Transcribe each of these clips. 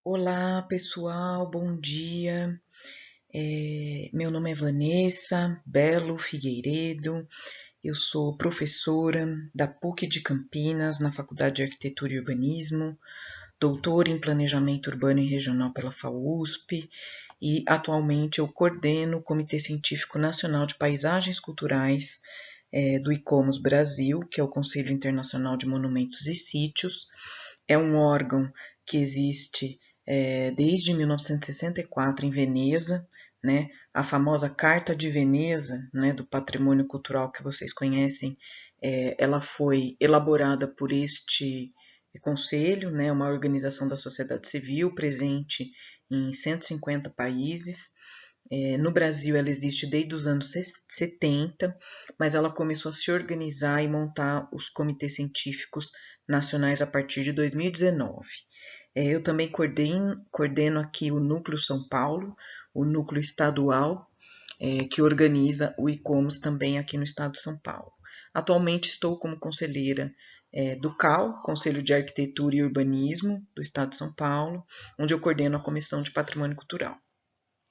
Olá, pessoal, bom dia. Meu nome é Vanessa Belo Figueiredo, eu sou professora da PUC de Campinas, na Faculdade de Arquitetura e Urbanismo, doutora em Planejamento Urbano e Regional pela FAUSP e atualmente eu coordeno o Comitê Científico Nacional de Paisagens Culturais do ICOMOS Brasil, que é o Conselho Internacional de Monumentos e Sítios. É um órgão que existe desde 1964 em Veneza, né? A famosa Carta de Veneza, né, do patrimônio cultural que vocês conhecem, ela foi elaborada por este conselho, né, uma organização da sociedade civil presente em 150 países. No Brasil, ela existe desde os anos 70, mas ela começou a se organizar e montar os comitês científicos nacionais a partir de 2019. Eu também coordeno aqui o Núcleo São Paulo, o núcleo estadual, que organiza o ICOMOS também aqui no estado de São Paulo. Atualmente estou como conselheira do CAU, Conselho de Arquitetura e Urbanismo do estado de São Paulo, onde eu coordeno a Comissão de Patrimônio Cultural.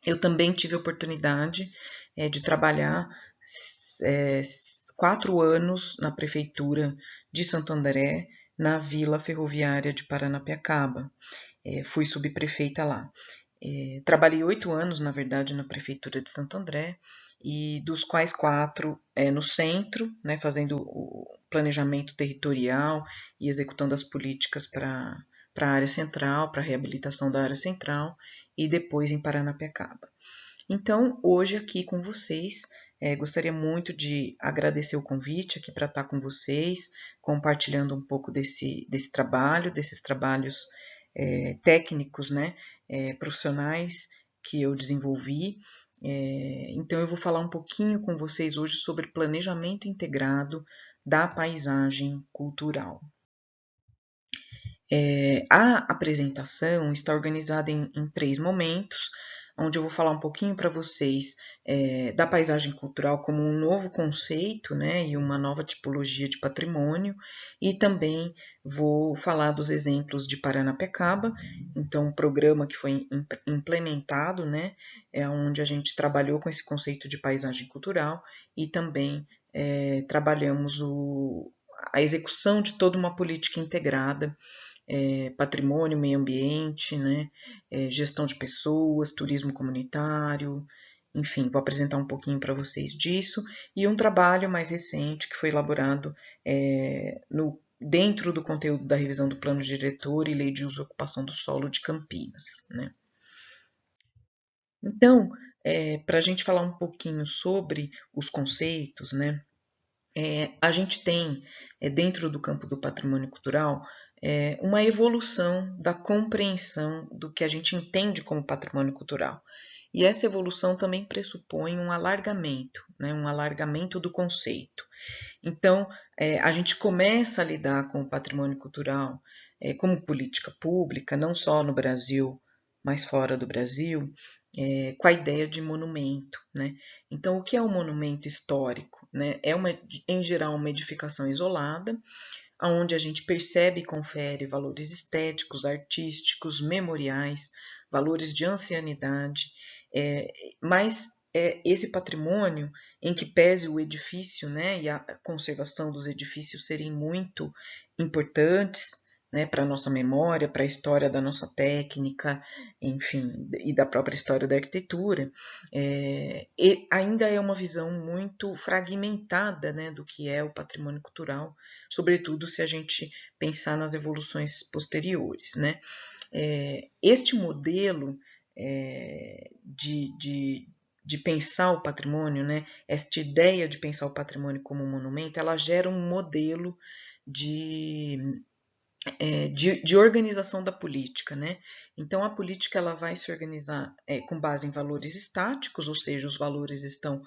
Eu também tive a oportunidade de trabalhar 4 anos na prefeitura de Santo André, na Vila Ferroviária de Paranapiacaba. Fui subprefeita lá. Trabalhei 8 anos, na verdade, na prefeitura de Santo André, e dos quais 4 no centro, né, fazendo o planejamento territorial e executando as políticas para a área central, para a reabilitação da área central, e depois em Paranapiacaba. Então, hoje aqui com vocês, gostaria muito de agradecer o convite aqui para estar com vocês, compartilhando um pouco desse trabalho, desses trabalhos técnicos, né, profissionais que eu desenvolvi. Então, eu vou falar um pouquinho com vocês hoje sobre planejamento integrado da paisagem cultural. A apresentação está organizada em 3 momentos, onde eu vou falar um pouquinho para vocês da paisagem cultural como um novo conceito, né, e uma nova tipologia de patrimônio, e também vou falar dos exemplos de Paranapiacaba, então um programa que foi implementado, né, onde a gente trabalhou com esse conceito de paisagem cultural e também trabalhamos a execução de toda uma política integrada, patrimônio, meio ambiente, né, gestão de pessoas, turismo comunitário, enfim, vou apresentar um pouquinho para vocês disso, e um trabalho mais recente que foi elaborado dentro do conteúdo da revisão do Plano Diretor e Lei de Uso e Ocupação do Solo de Campinas, né. Então, para a gente falar um pouquinho sobre os conceitos, né, a gente tem, dentro do campo do patrimônio cultural, uma evolução da compreensão do que a gente entende como patrimônio cultural. E essa evolução também pressupõe um alargamento, né, um alargamento do conceito. Então, a gente começa a lidar com o patrimônio cultural como política pública, não só no Brasil, mas fora do Brasil, com a ideia de monumento, né? Então, o que é um monumento histórico, né? Em geral, uma edificação isolada, onde a gente percebe e confere valores estéticos, artísticos, memoriais, valores de ancianidade, mas esse patrimônio em que pese o edifício, né, e a conservação dos edifícios serem muito importantes, né, para a nossa memória, para a história da nossa técnica, enfim, e da própria história da arquitetura, e ainda é uma visão muito fragmentada, né, do que é o patrimônio cultural, sobretudo se a gente pensar nas evoluções posteriores, né. Este modelo de pensar o patrimônio, né, esta ideia de pensar o patrimônio como um monumento, ela gera um modelo de organização da política, né? Então, a política ela vai se organizar com base em valores estáticos, ou seja, os valores estão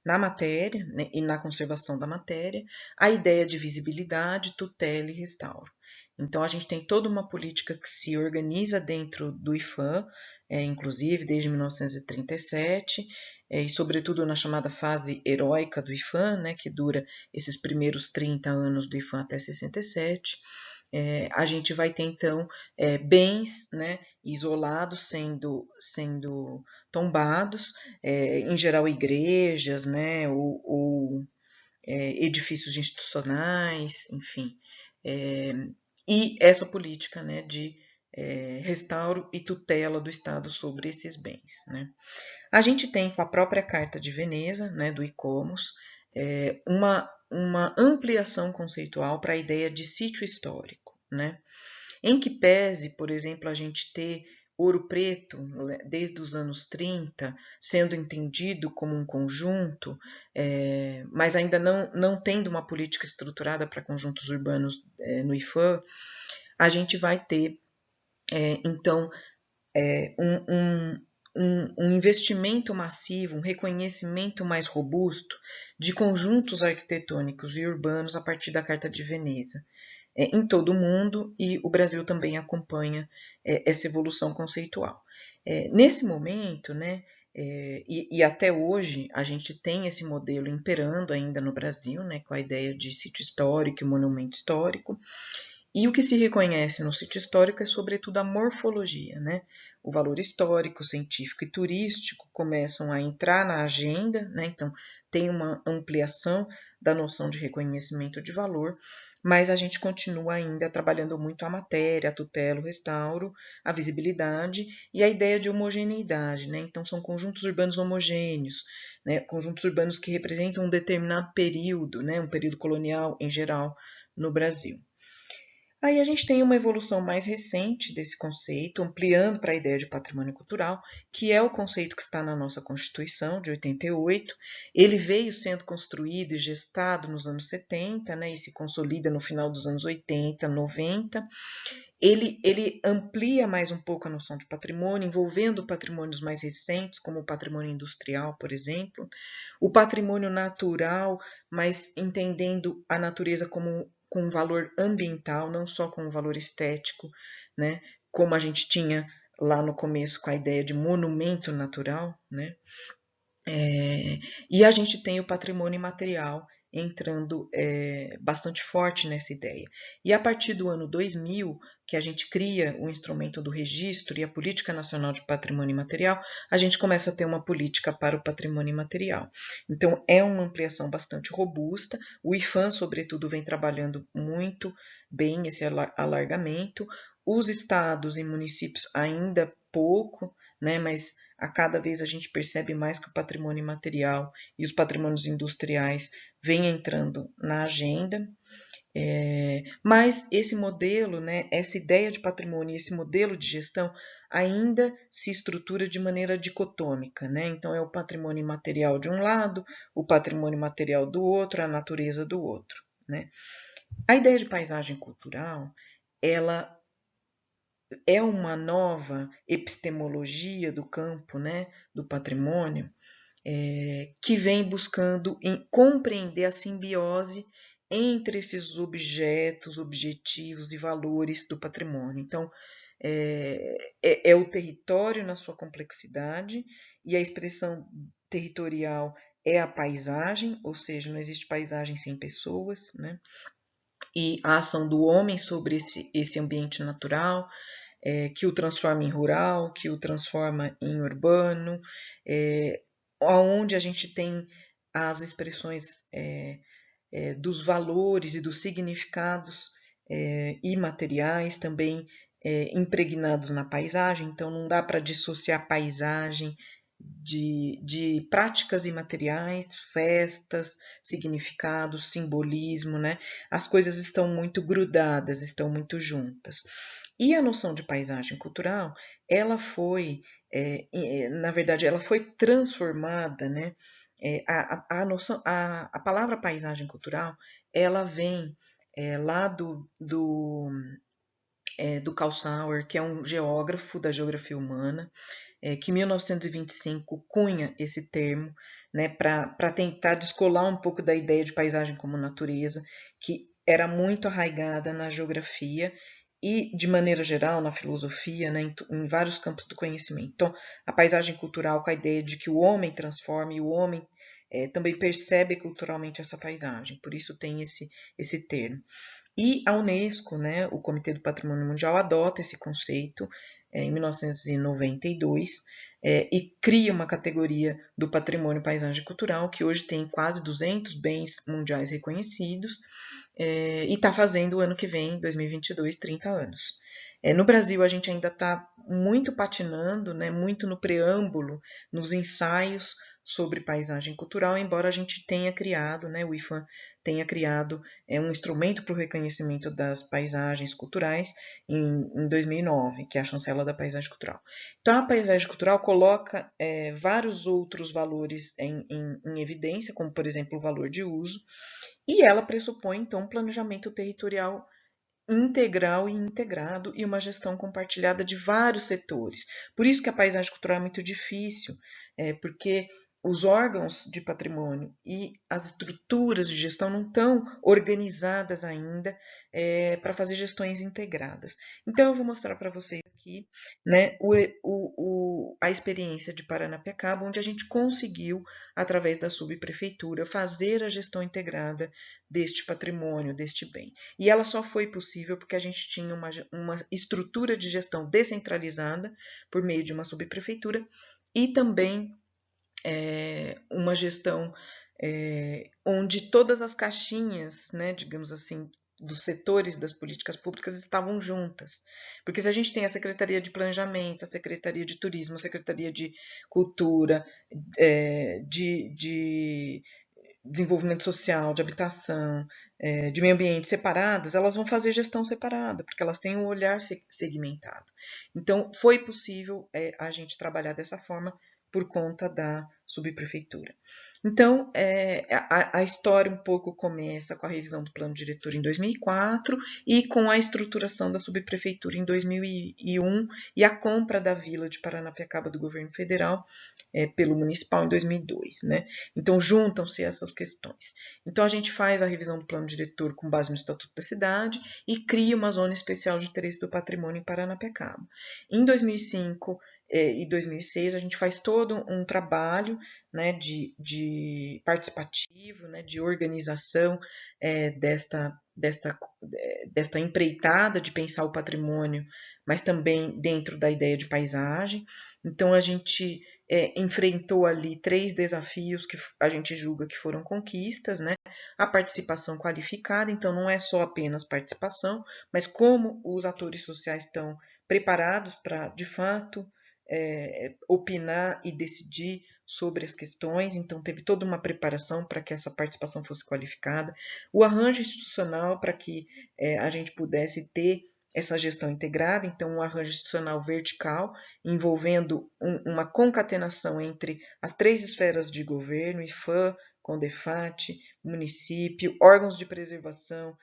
na matéria, né, e na conservação da matéria, a ideia de visibilidade, tutela e restauro. Então, a gente tem toda uma política que se organiza dentro do IPHAN, inclusive desde 1937, e sobretudo na chamada fase heróica do IPHAN, né, que dura esses primeiros 30 anos do IPHAN até 67, a gente vai ter, então, bens, né, isolados sendo tombados, em geral igrejas, né, ou edifícios institucionais, enfim. E essa política, né, de restauro e tutela do Estado sobre esses bens, né. A gente tem com a própria Carta de Veneza, né, do ICOMOS, uma ampliação conceitual para a ideia de sítio histórico, né? Em que pese, por exemplo, a gente ter Ouro Preto, desde os anos 30, sendo entendido como um conjunto, mas ainda não tendo uma política estruturada para conjuntos urbanos no IFAM, a gente vai ter, então, um investimento massivo, um reconhecimento mais robusto de conjuntos arquitetônicos e urbanos a partir da Carta de Veneza, em todo o mundo, e o Brasil também acompanha essa evolução conceitual. Nesse momento, né, e até hoje, a gente tem esse modelo imperando ainda no Brasil, né, com a ideia de sítio histórico e monumento histórico. E o que se reconhece no sítio histórico é, sobretudo, a morfologia, né? O valor histórico, científico e turístico começam a entrar na agenda, né? Então, tem uma ampliação da noção de reconhecimento de valor, mas a gente continua ainda trabalhando muito a matéria, a tutela, o restauro, a visibilidade e a ideia de homogeneidade, né? Então, são conjuntos urbanos homogêneos, né? Conjuntos urbanos que representam um determinado período, né? Um período colonial em geral no Brasil. Aí a gente tem uma evolução mais recente desse conceito, ampliando para a ideia de patrimônio cultural, que é o conceito que está na nossa Constituição de 88. Ele veio sendo construído e gestado nos anos 70, né, e se consolida no final dos anos 80, 90. Ele amplia mais um pouco a noção de patrimônio, envolvendo patrimônios mais recentes, como o patrimônio industrial, por exemplo, o patrimônio natural, mas entendendo a natureza como com valor ambiental, não só com valor estético, né? Como a gente tinha lá no começo com a ideia de monumento natural, né? E a gente tem o patrimônio imaterial entrando bastante forte nessa ideia. E a partir do ano 2000, que a gente cria o instrumento do registro e a Política Nacional de Patrimônio Imaterial, a gente começa a ter uma política para o patrimônio imaterial. Então, é uma ampliação bastante robusta. O IFAM, sobretudo, vem trabalhando muito bem esse alargamento. Os estados e municípios ainda pouco, né, mas a cada vez a gente percebe mais que o patrimônio imaterial e os patrimônios industriais vêm entrando na agenda. Mas esse modelo, né, essa ideia de patrimônio, esse modelo de gestão ainda se estrutura de maneira dicotômica, né? Então é o patrimônio imaterial de um lado, o patrimônio material do outro, a natureza do outro, né? A ideia de paisagem cultural, ela é uma nova epistemologia do campo, né, do patrimônio, que vem buscando compreender a simbiose entre esses objetos, objetivos e valores do patrimônio. Então, é o território na sua complexidade, e a expressão territorial é a paisagem, ou seja, não existe paisagem sem pessoas, né? E a ação do homem sobre esse ambiente natural, que o transforma em rural, que o transforma em urbano, onde a gente tem as expressões dos valores e dos significados imateriais também impregnados na paisagem. Então, não dá para dissociar paisagem de práticas imateriais, festas, significados, simbolismo, né? As coisas estão muito grudadas, estão muito juntas. E a noção de paisagem cultural, ela foi, na verdade, ela foi transformada, né? A noção, a palavra paisagem cultural, ela vem lá do Carl Sauer, que é um geógrafo da geografia humana, que em 1925 cunha esse termo, né, para tentar descolar um pouco da ideia de paisagem como natureza, que era muito arraigada na geografia e, de maneira geral, na filosofia, né, em vários campos do conhecimento. Então, a paisagem cultural com a ideia de que o homem transforma e o homem também percebe culturalmente essa paisagem, por isso tem esse termo. E a Unesco, né, o Comitê do Patrimônio Mundial, adota esse conceito em 1992 e cria uma categoria do patrimônio paisagem cultural, que hoje tem quase 200 bens mundiais reconhecidos, e está fazendo o ano que vem, 2022, 30 anos. No Brasil, a gente ainda está muito patinando, né, muito no preâmbulo, nos ensaios sobre paisagem cultural, embora a gente tenha criado, né, o IFAM tenha criado um instrumento para o reconhecimento das paisagens culturais em 2009, que é a chancela da paisagem cultural. Então, a paisagem cultural coloca vários outros valores em evidência, como, por exemplo, o valor de uso, e ela pressupõe, então, um planejamento territorial integral e integrado e uma gestão compartilhada de vários setores. Por isso que a paisagem cultural é muito difícil, porque os órgãos de patrimônio e as estruturas de gestão não estão organizadas ainda para fazer gestões integradas. Então, eu vou mostrar para vocês aqui, né, a experiência de Paranapiacaba, onde a gente conseguiu, através da subprefeitura, fazer a gestão integrada deste patrimônio, deste bem. E ela só foi possível porque a gente tinha uma estrutura de gestão descentralizada por meio de uma subprefeitura e também uma gestão onde todas as caixinhas, né, digamos assim, dos setores das políticas públicas estavam juntas. Porque se a gente tem a Secretaria de Planejamento, a Secretaria de Turismo, a Secretaria de Cultura, de desenvolvimento social, de habitação, de meio ambiente separadas, elas vão fazer gestão separada, porque elas têm um olhar segmentado. Então, foi possível a gente trabalhar dessa forma por conta da subprefeitura. Então, a história um pouco começa com a revisão do plano diretor em 2004 e com a estruturação da subprefeitura em 2001 e a compra da vila de Paranapiacaba do governo federal pelo municipal em 2002, né? Então, juntam-se essas questões. Então, a gente faz a revisão do plano diretor com base no Estatuto da Cidade e cria uma zona especial de interesse do patrimônio em Paranapiacaba. Em 2005 e 2006, a gente faz todo um trabalho, né, de participativo, né, de organização desta empreitada de pensar o patrimônio, mas também dentro da ideia de paisagem. Então, a gente enfrentou ali 3 desafios que a gente julga que foram conquistas, né? A participação qualificada, então não é só apenas participação, mas como os atores sociais estão preparados para, de fato, opinar e decidir sobre as questões, então teve toda uma preparação para que essa participação fosse qualificada, o arranjo institucional para que a gente pudesse ter essa gestão integrada, então um arranjo institucional vertical, envolvendo uma concatenação entre as 3 esferas de governo, IFAM, CONDEFAT, município, órgãos de preservação,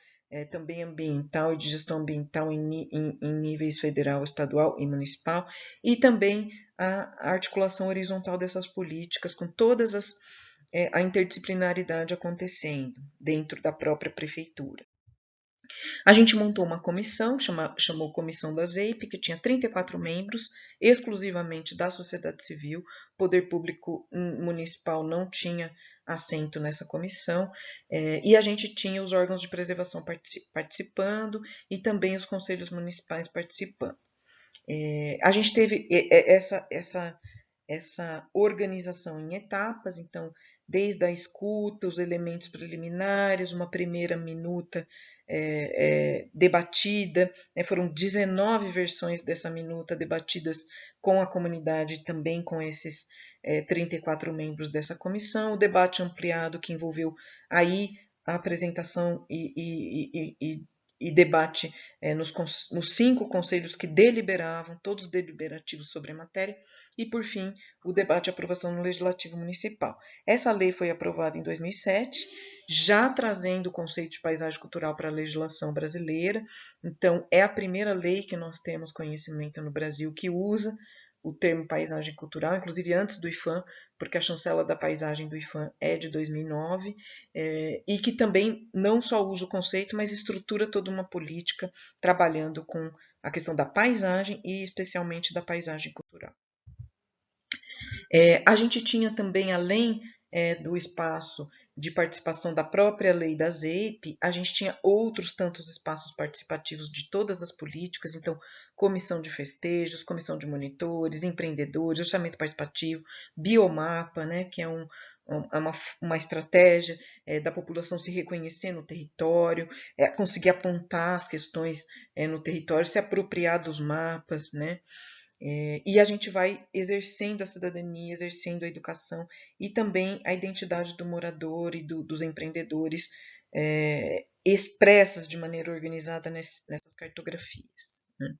também ambiental e de gestão ambiental em níveis federal, estadual e municipal, e também a articulação horizontal dessas políticas com todas a interdisciplinaridade acontecendo dentro da própria prefeitura. A gente montou uma comissão, chamou Comissão da ZEIP, que tinha 34 membros, exclusivamente da sociedade civil. O poder público municipal não tinha assento nessa comissão, e a gente tinha os órgãos de preservação participando e também os conselhos municipais participando. A gente teve essa organização em etapas, então, desde a escuta, os elementos preliminares, uma primeira minuta debatida, foram 19 versões dessa minuta debatidas com a comunidade e também com esses 34 membros dessa comissão, o debate ampliado que envolveu aí a apresentação e debate nos 5 conselhos que deliberavam, todos deliberativos sobre a matéria, e, por fim, o debate e aprovação no Legislativo Municipal. Essa lei foi aprovada em 2007, já trazendo o conceito de paisagem cultural para a legislação brasileira. Então, é a primeira lei que nós temos conhecimento no Brasil que usa o termo paisagem cultural, inclusive antes do IFAM, porque a chancela da paisagem do IFAM é de 2009, e que também não só usa o conceito, mas estrutura toda uma política trabalhando com a questão da paisagem e especialmente da paisagem cultural. A gente tinha também, além do espaço de participação da própria lei da ZEIP, a gente tinha outros tantos espaços participativos de todas as políticas, então comissão de festejos, comissão de monitores, empreendedores, orçamento participativo, biomapa, né, que é uma estratégia da população se reconhecer no território, conseguir apontar as questões no território, se apropriar dos mapas, né? E a gente vai exercendo a cidadania, exercendo a educação e também a identidade do morador e dos empreendedores expressas de maneira organizada nessas cartografias, né?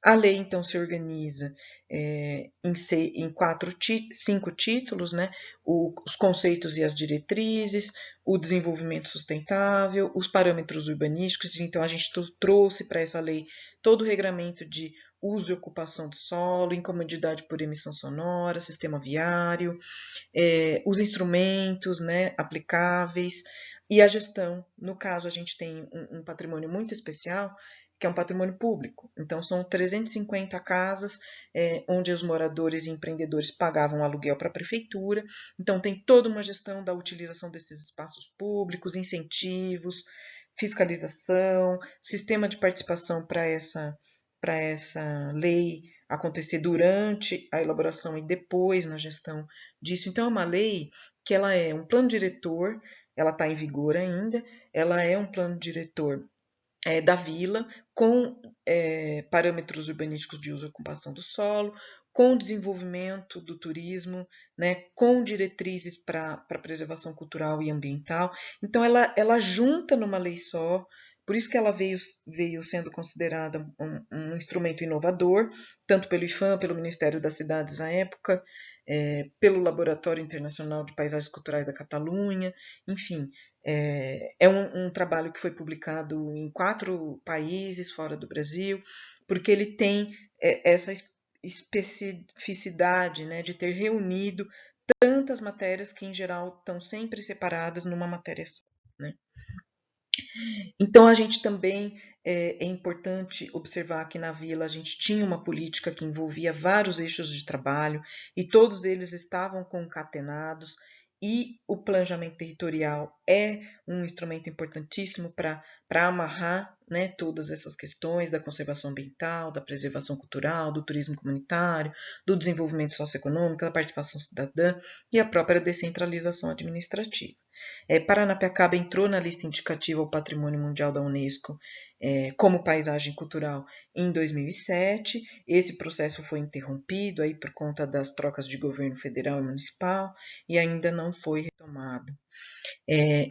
A lei, então, se organiza em 5 títulos, né? Os conceitos e as diretrizes, o desenvolvimento sustentável, os parâmetros urbanísticos. Então, a gente trouxe para essa lei todo o regramento de uso e ocupação do solo, incomodidade por emissão sonora, sistema viário, os instrumentos, né, aplicáveis e a gestão. No caso, a gente tem um patrimônio muito especial, que é um patrimônio público. Então, são 350 casas onde os moradores e empreendedores pagavam aluguel para a prefeitura. Então, tem toda uma gestão da utilização desses espaços públicos, incentivos, fiscalização, sistema de participação para essa lei acontecer durante a elaboração e depois na gestão disso. Então, é uma lei que ela é um plano diretor, ela está em vigor ainda, ela é um plano diretor da vila, com parâmetros urbanísticos de uso e ocupação do solo, com desenvolvimento do turismo, né, com diretrizes para preservação cultural e ambiental. Então, ela junta numa lei só, por isso que ela veio sendo considerada um instrumento inovador, tanto pelo IFAM, pelo Ministério das Cidades à época, pelo Laboratório Internacional de Paisagens Culturais da Catalunha, enfim, é um trabalho que foi publicado em 4 países fora do Brasil, porque ele tem essa especificidade, né, de ter reunido tantas matérias que, em geral, estão sempre separadas numa matéria só, né? Então, a gente também é importante observar que na vila a gente tinha uma política que envolvia vários eixos de trabalho e todos eles estavam concatenados, e o planejamento territorial é um instrumento importantíssimo para amarrar, né, todas essas questões da conservação ambiental, da preservação cultural, do turismo comunitário, do desenvolvimento socioeconômico, da participação cidadã e a própria descentralização administrativa. Paranapiacaba entrou na lista indicativa ao Patrimônio Mundial da Unesco como paisagem cultural em 2007. Esse processo foi interrompido aí por conta das trocas de governo federal e municipal e ainda não foi retomado.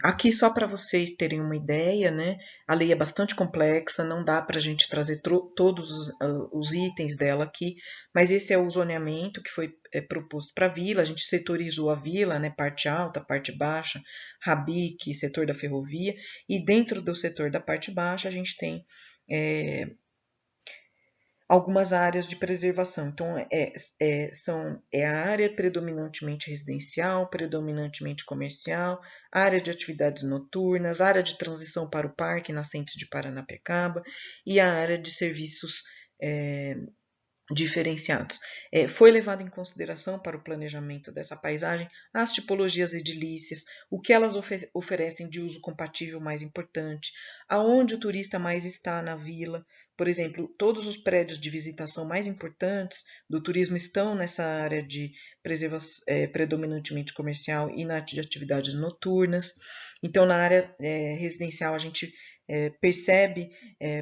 Aqui, só para vocês terem uma ideia, né, a lei é bastante complexa, não dá para a gente trazer todos os itens dela aqui, mas esse é o zoneamento que foi proposto para a vila. A gente setorizou a vila, né, parte alta, parte baixa, Rabique, setor da ferrovia, e dentro do setor da parte baixa a gente tem algumas áreas de preservação. Então, a área predominantemente residencial, predominantemente comercial, área de atividades noturnas, área de transição para o parque nascente de Paranapiacaba e a área de serviços diferenciados. Foi levado em consideração para o planejamento dessa paisagem as tipologias edilícias, o que elas oferecem de uso compatível mais importante, aonde o turista mais está na vila. Por exemplo, todos os prédios de visitação mais importantes do turismo estão nessa área de preservação predominantemente comercial e de atividades noturnas. Então, na área residencial, a gente percebe,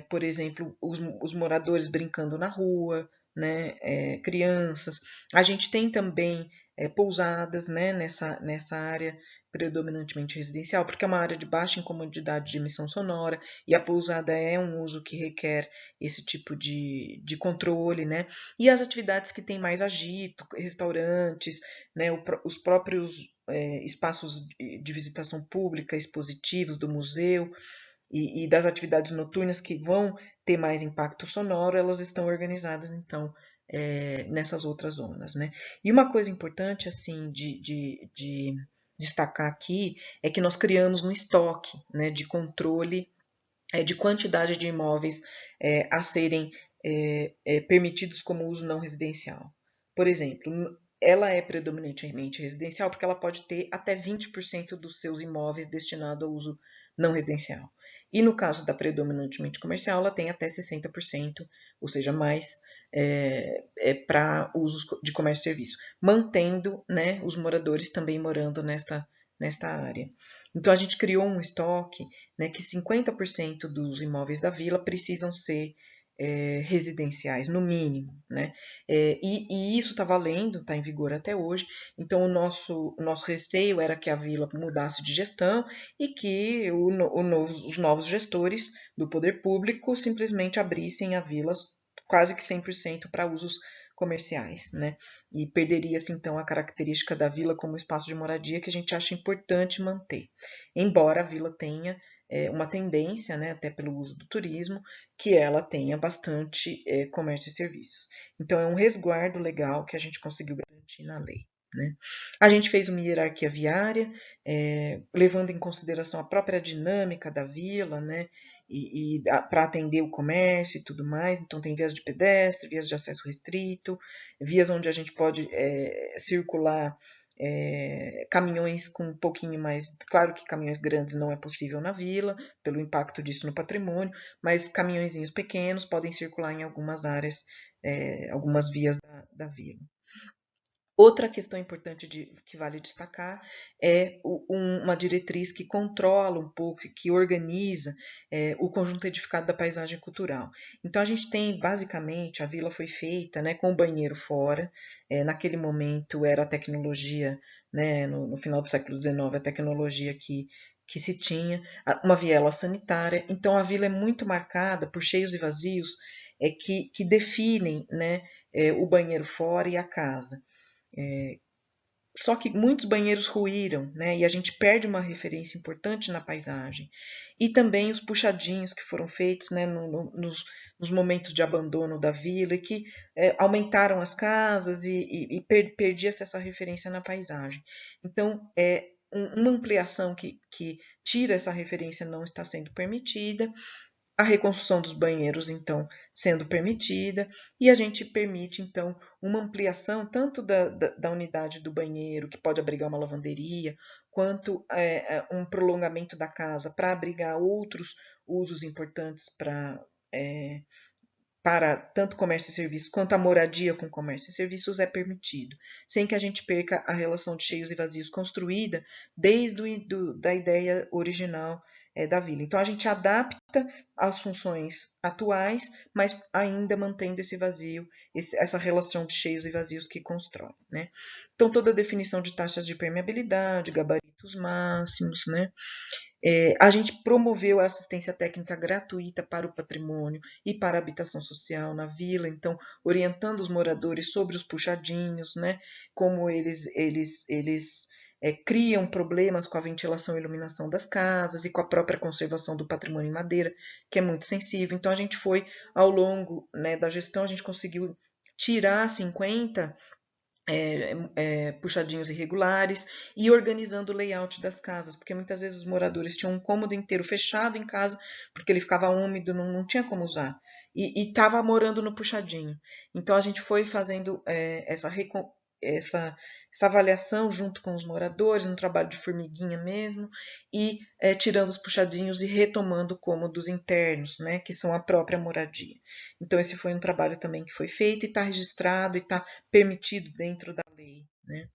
por exemplo, os moradores brincando na rua, né, crianças. A gente tem também pousadas, né, nessa área predominantemente residencial, porque é uma área de baixa incomodidade de emissão sonora, e a pousada é um uso que requer esse tipo de controle, né? E as atividades que têm mais agito, restaurantes, né, os próprios espaços de visitação pública, expositivos do museu, e das atividades noturnas que vão ter mais impacto sonoro, elas estão organizadas, então, nessas outras zonas, né? E uma coisa importante, assim, de destacar aqui, é que nós criamos um estoque, né, de controle de quantidade de imóveis a serem permitidos como uso não residencial. Por exemplo, ela é predominantemente residencial porque ela pode ter até 20% dos seus imóveis destinados ao uso não residencial. E no caso da predominantemente comercial, ela tem até 60%, ou seja, mais para usos de comércio e serviço, mantendo, né, os moradores também morando nesta área. Então a gente criou um estoque, né, que 50% dos imóveis da vila precisam ser residenciais, no mínimo, né? E isso está valendo, está em vigor até hoje. Então o nosso receio era que a vila mudasse de gestão e que os novos gestores do poder público simplesmente abrissem a vila quase que 100% para usos comerciais, né? E perderia-se então a característica da vila como espaço de moradia que a gente acha importante manter. Embora a vila tenha uma tendência, né, até pelo uso do turismo, que ela tenha bastante comércio e serviços. Então é um resguardo legal que a gente conseguiu garantir na lei. Né? A gente fez uma hierarquia viária, levando em consideração a própria dinâmica da vila, né? E para atender o comércio e tudo mais. Então tem vias de pedestre, vias de acesso restrito, vias onde a gente pode circular caminhões com um pouquinho mais. Claro que caminhões grandes não é possível na vila, pelo impacto disso no patrimônio, mas caminhõezinhos pequenos podem circular em algumas áreas, algumas vias da vila. Outra questão importante que vale destacar é uma diretriz que controla um pouco, que organiza o conjunto edificado da paisagem cultural. Então, a gente tem, basicamente, a vila foi feita, né, com o banheiro fora. Naquele momento, era a tecnologia, né, no final do século XIX, a tecnologia que se tinha, uma viela sanitária. Então, a vila é muito marcada por cheios e vazios que definem, né, o banheiro fora e a casa. Só que muitos banheiros ruíram, né? E a gente perde uma referência importante na paisagem. E também os puxadinhos que foram feitos, né, nos momentos de abandono da vila, e que aumentaram as casas e perdia-se essa referência na paisagem. Então, uma ampliação que tira essa referência não está sendo permitida, a reconstrução dos banheiros, então, sendo permitida, e a gente permite, então, uma ampliação tanto da unidade do banheiro, que pode abrigar uma lavanderia, quanto um prolongamento da casa para abrigar outros usos importantes para tanto comércio e serviços quanto a moradia com comércio e serviços é permitido, sem que a gente perca a relação de cheios e vazios construída desde da ideia original da vila. Então, a gente adapta às funções atuais, mas ainda mantendo esse vazio, essa relação de cheios e vazios que constrói. Né? Então, toda a definição de taxas de permeabilidade, gabaritos máximos, né? A gente promoveu a assistência técnica gratuita para o patrimônio e para a habitação social na vila, então orientando os moradores sobre os puxadinhos, né, como eles criam problemas com a ventilação e iluminação das casas e com a própria conservação do patrimônio em madeira, que é muito sensível. Então a gente foi, ao longo, né, da gestão, a gente conseguiu tirar 50 puxadinhos irregulares e organizando o layout das casas, porque muitas vezes os moradores tinham um cômodo inteiro fechado em casa, porque ele ficava úmido, não tinha como usar, e estava morando no puxadinho. Então a gente foi fazendo essa avaliação junto com os moradores, um trabalho de formiguinha mesmo, e tirando os puxadinhos e retomando cômodos internos, né, que são a própria moradia. Então esse foi um trabalho também que foi feito e está registrado e está permitido dentro da lei. Né?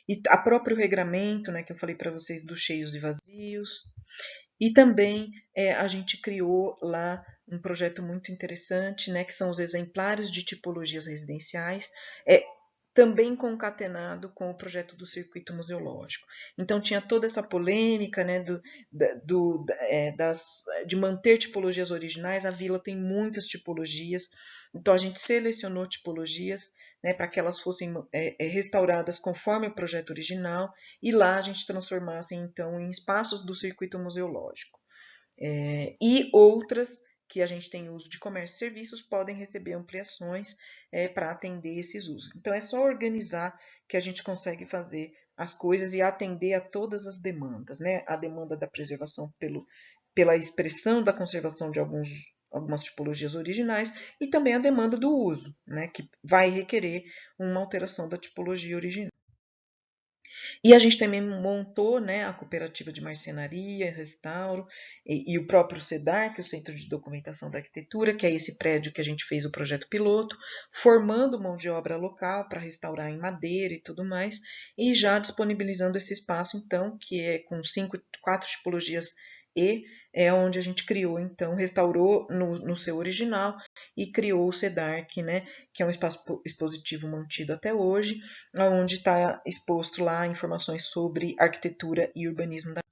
E a próprio regramento, né, que eu falei para vocês dos cheios e vazios. E também a gente criou lá um projeto muito interessante, né, que são os exemplares de tipologias residenciais, também concatenado com o projeto do circuito museológico. Então tinha toda essa polêmica, né, de manter tipologias originais. A vila tem muitas tipologias, então a gente selecionou tipologias, né, para que elas fossem restauradas conforme o projeto original, e lá a gente transformasse então em espaços do circuito museológico. E outras que a gente tem uso de comércio e serviços podem receber ampliações para atender esses usos. Então é só organizar que a gente consegue fazer as coisas e atender a todas as demandas, né? A demanda da preservação pela expressão da conservação de algumas tipologias originais, e também a demanda do uso, né, que vai requerer uma alteração da tipologia original. E a gente também montou, né, a cooperativa de marcenaria, restauro, e o próprio CEDAR, que é o Centro de Documentação da Arquitetura, que é esse prédio que a gente fez o projeto piloto, formando mão de obra local para restaurar em madeira e tudo mais, e já disponibilizando esse espaço, então, que é com 4 tipologias é onde a gente criou, então, restaurou no seu original e criou o CEDARC, né, que é um espaço expositivo mantido até hoje, onde está exposto lá informações sobre arquitetura e urbanismo da vila.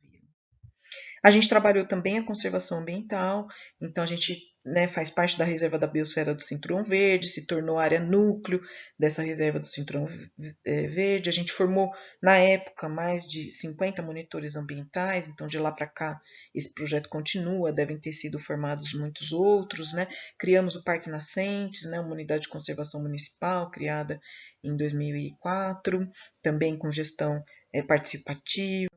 A gente trabalhou também a conservação ambiental, então a gente, né, faz parte da reserva da biosfera do Cinturão Verde, se tornou área núcleo dessa reserva do Cinturão Verde. A gente formou, na época, mais de 50 monitores ambientais, então de lá para cá esse projeto continua, devem ter sido formados muitos outros, né? Criamos o Parque Nascentes, né, uma unidade de conservação municipal criada em 2004, também com gestão participativa.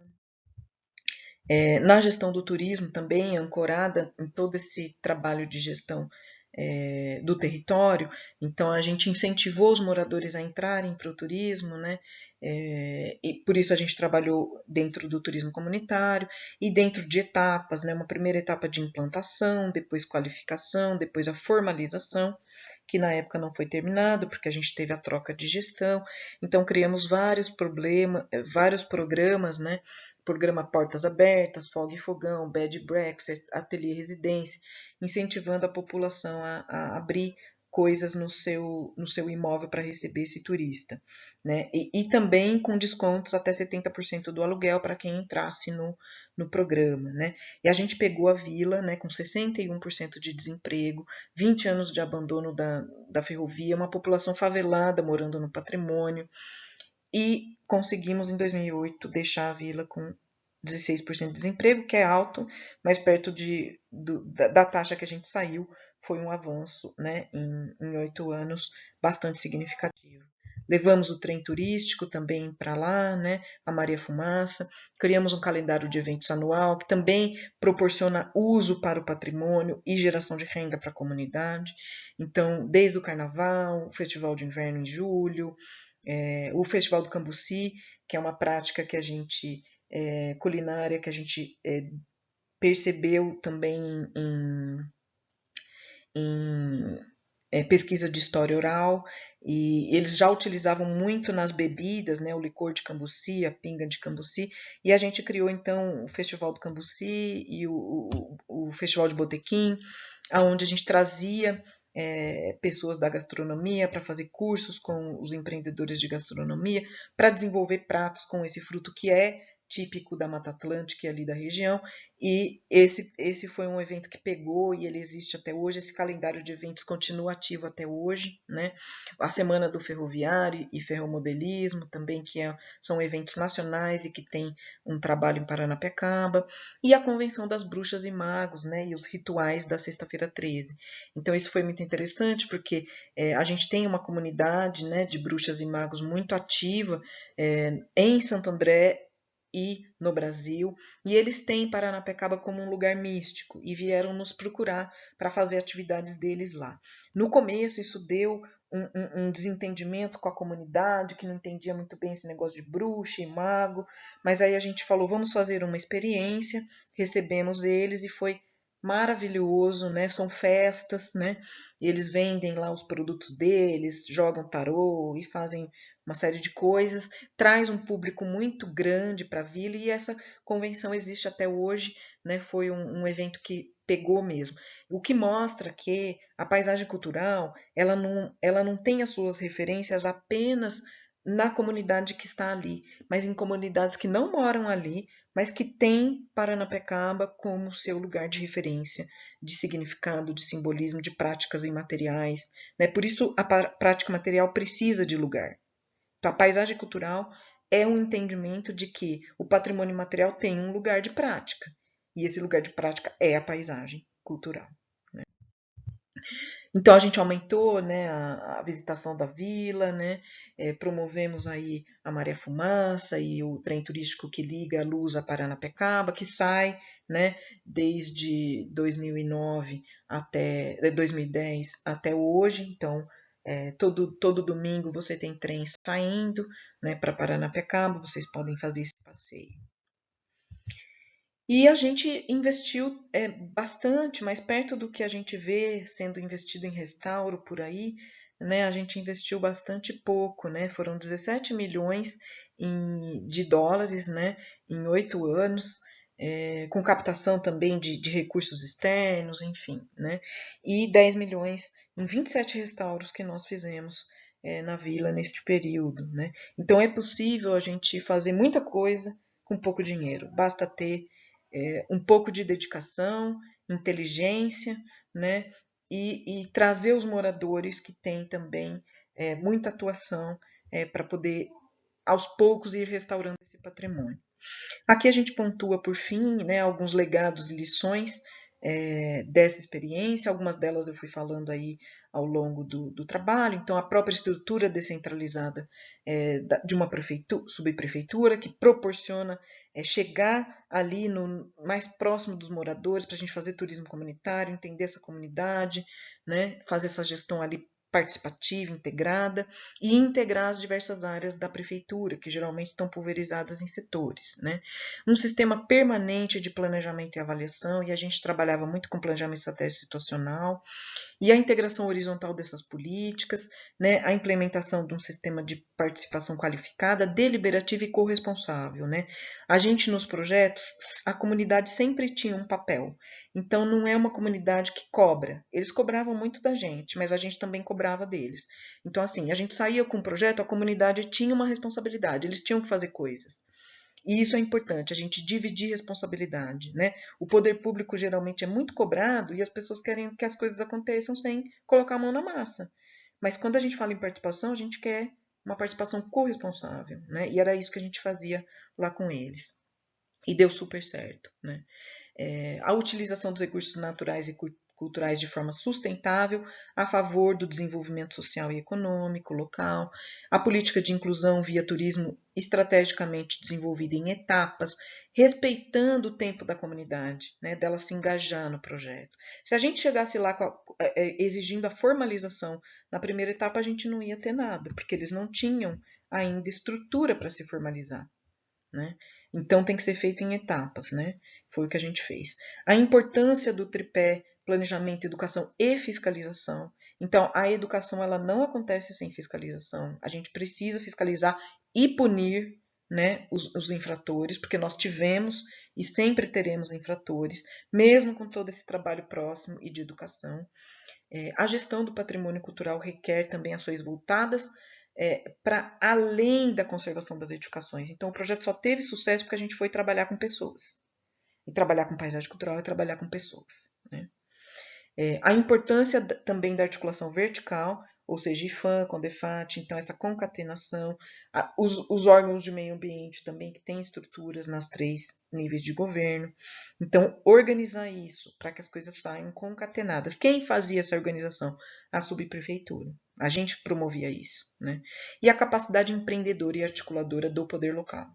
Na gestão do turismo também, ancorada em todo esse trabalho de gestão do território, então a gente incentivou os moradores a entrarem para o turismo, né? E por isso a gente trabalhou dentro do turismo comunitário e dentro de etapas, né? Uma primeira etapa de implantação, depois qualificação, depois a formalização, que na época não foi terminado porque a gente teve a troca de gestão, então criamos vários programas, né? Programa Portas Abertas, Fogo e Fogão, Bed Breakfast, Ateliê Residência, incentivando a população a abrir coisas no seu imóvel para receber esse turista, né? E também com descontos até 70% do aluguel para quem entrasse no programa, né? E a gente pegou a vila, né, com 61% de desemprego, 20 anos de abandono da ferrovia, uma população favelada morando no patrimônio, e conseguimos em 2008 deixar a vila com 16% de desemprego, que é alto, mas perto da taxa que a gente saiu, foi um avanço, né, em 8 anos bastante significativo. Levamos o trem turístico também para lá, né, a Maria Fumaça, criamos um calendário de eventos anual que também proporciona uso para o patrimônio e geração de renda para a comunidade. Então, desde o carnaval, o festival de inverno em julho, o Festival do Cambuci, que é uma prática que a gente, culinária, que a gente percebeu também em pesquisa de história oral, e eles já utilizavam muito nas bebidas, né, o licor de Cambuci, a pinga de Cambuci, e a gente criou então o Festival do Cambuci e o Festival de Botequim, onde a gente trazia pessoas da gastronomia para fazer cursos com os empreendedores de gastronomia, para desenvolver pratos com esse fruto que é típico da Mata Atlântica e ali da região, e esse foi um evento que pegou e ele existe até hoje, esse calendário de eventos continua ativo até hoje, né? A Semana do Ferroviário e Ferromodelismo também, são eventos nacionais e que tem um trabalho em Paranapiacaba, e a Convenção das Bruxas e Magos, né? E os rituais da Sexta-feira 13. Então isso foi muito interessante porque a gente tem uma comunidade, né, de bruxas e magos muito ativa em Santo André e no Brasil, e eles têm Paranapiacaba como um lugar místico e vieram nos procurar para fazer atividades deles lá. No começo isso deu um desentendimento com a comunidade, que não entendia muito bem esse negócio de bruxa e mago, mas aí a gente falou, vamos fazer uma experiência, recebemos eles e foi maravilhoso, né? São festas, né? Eles vendem lá os produtos deles, jogam tarô e fazem uma série de coisas, traz um público muito grande para a vila e essa convenção existe até hoje, né? Foi um evento que pegou mesmo. O que mostra que a paisagem cultural, ela não tem as suas referências apenas na comunidade que está ali, mas em comunidades que não moram ali, mas que têm Paranapiacaba como seu lugar de referência, de significado, de simbolismo, de práticas imateriais, né? Por isso a prática material precisa de lugar. Então, a paisagem cultural é um entendimento de que o patrimônio material tem um lugar de prática, e esse lugar de prática é a paisagem cultural, né? Então a gente aumentou, né, a visitação da vila, né, promovemos aí a Maré Fumaça e o trem turístico que liga a Luz a Paranapiacaba, que sai, né, desde 2009 até 2010 até hoje. Então todo domingo você tem trem saindo, né, para Paranapiacaba, vocês podem fazer esse passeio. E a gente investiu bastante, mais perto do que a gente vê sendo investido em restauro por aí, né? A gente investiu bastante pouco, né? Foram 17 milhões de dólares, né? Em 8 anos, com captação também de recursos externos, enfim, né? E 10 milhões em 27 restauros que nós fizemos na vila neste período, né? Então é possível a gente fazer muita coisa com pouco dinheiro, basta ter um pouco de dedicação, inteligência, né? E trazer os moradores que têm também muita atuação para poder, aos poucos, ir restaurando esse patrimônio. Aqui a gente pontua, por fim, né, alguns legados e lições dessa experiência, algumas delas eu fui falando aí ao longo do trabalho. Então, a própria estrutura descentralizada de uma subprefeitura que proporciona chegar ali no mais próximo dos moradores para a gente fazer turismo comunitário, entender essa comunidade, né, fazer essa gestão ali participativa, integrada, e integrar as diversas áreas da prefeitura, que geralmente estão pulverizadas em setores, né? Um sistema permanente de planejamento e avaliação, e a gente trabalhava muito com planejamento estratégico situacional, e a integração horizontal dessas políticas, né, a implementação de um sistema de participação qualificada, deliberativa e corresponsável, né? A gente nos projetos, a comunidade sempre tinha um papel. Então não é uma comunidade que cobra. Eles cobravam muito da gente, mas a gente também cobrava deles. Então assim, a gente saía com um projeto, a comunidade tinha uma responsabilidade, eles tinham que fazer coisas. E isso é importante, a gente dividir responsabilidade, né? O poder público geralmente é muito cobrado e as pessoas querem que as coisas aconteçam sem colocar a mão na massa. Mas quando a gente fala em participação, a gente quer uma participação corresponsável, né? E era isso que a gente fazia lá com eles. E deu super certo, né? A utilização dos recursos naturais e culturais de forma sustentável a favor do desenvolvimento social e econômico local, a política de inclusão via turismo estrategicamente desenvolvida em etapas, respeitando o tempo da comunidade, né, dela se engajar no projeto. Se a gente chegasse lá exigindo a formalização na primeira etapa, a gente não ia ter nada, porque eles não tinham ainda estrutura para se formalizar. Né? Então tem que ser feito em etapas, né? Foi o que a gente fez. A importância do tripé planejamento, educação e fiscalização. Então a educação ela não acontece sem fiscalização. A gente precisa fiscalizar e punir, né, os infratores, porque nós tivemos e sempre teremos infratores, mesmo com todo esse trabalho próximo e de educação. A gestão do patrimônio cultural requer também ações voltadas para além da conservação das edificações. Então, o projeto só teve sucesso porque a gente foi trabalhar com pessoas. E trabalhar com paisagem cultural é trabalhar com pessoas. Né? A importância também da articulação vertical, ou seja, IFAM, CONDEFAT, então essa concatenação, os órgãos de meio ambiente também que têm estruturas nas 3 níveis de governo. Então, organizar isso para que as coisas saiam concatenadas. Quem fazia essa organização? A subprefeitura. A gente promovia isso, né? E a capacidade empreendedora e articuladora do poder local.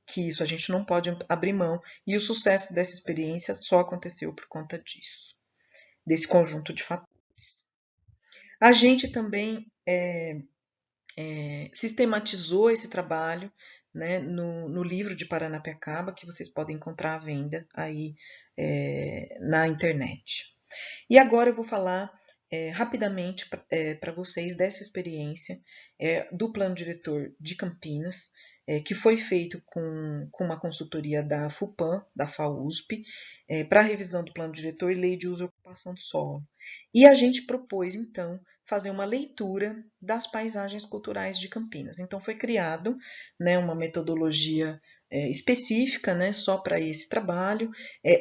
Que isso a gente não pode abrir mão. E o sucesso dessa experiência só aconteceu por conta disso, desse conjunto de fatores. A gente também sistematizou esse trabalho, né, no livro de Paranapiacaba, que vocês podem encontrar à venda aí na internet. E agora eu vou falar rapidamente para vocês dessa experiência do plano diretor de Campinas, que foi feito com uma consultoria da FUPAM, da FAUSP, para a revisão do plano diretor e lei de uso e ocupação do solo. E a gente propôs, então, fazer uma leitura das paisagens culturais de Campinas. Então, foi criado, né, uma metodologia específica, né, só para esse trabalho.